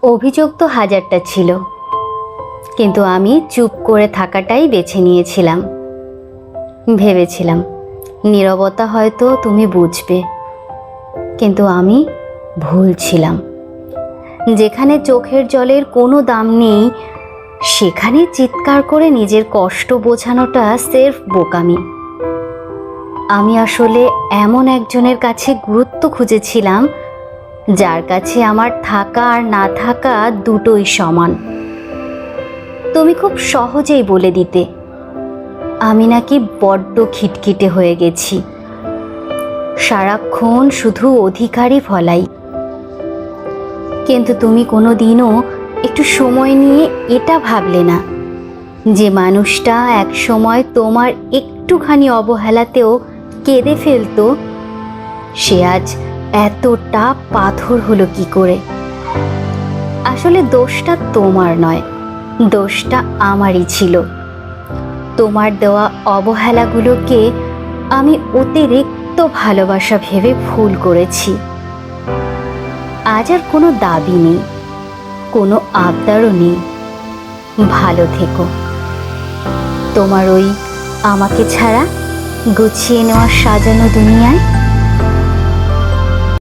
অভিযোগ তো হাজারটা ছিল, কিন্তু আমি চুপ করে থাকাটাই বেছে নিয়েছিলাম। ভেবেছিলাম নীরবতা হয়তো তুমি বুঝবে, কিন্তু আমি ভুল ছিলাম। যেখানে চোখের জলের কোনো দাম নেই, সেখানে চিৎকার করে নিজের কষ্ট বোঝানোটা সেরফ বোকামি। আমি আসলে এমন একজনের কাছে গুরুত্ব খুঁজেছিলাম, যার কাছে আমার থাকা আর না থাকা দুটোই সমান। তুমি খুব সহজেই বলে দিতে আমি নাকি বড্ড খিটখিটে হয়ে গেছি, সারাক্ষণ শুধু অধিকারই ফলাই। কিন্তু তুমি কোনো দিনও একটু সময় নিয়ে এটা ভাবলে না যে মানুষটা এক সময় তোমার একটুখানি অবহেলাতেও কেঁদে ফেলতো, সে আজ এতটা পাথর হলো কি করে। আসলে দোষটা তোমার নয়, দোষটা আমারই ছিল। তোমার দেওয়া অবহেলাগুলোকে আমি অতিরিক্ত ভালোবাসা ভেবে ভুল করেছি। আজ আর কোনো দাবি নেই, কোনো আবদারও নেই। ভালো থেকো। তোমার ওই আমাকে ছাড়া গুছিয়ে নেওয়া সাজানো দুনিয়ায়।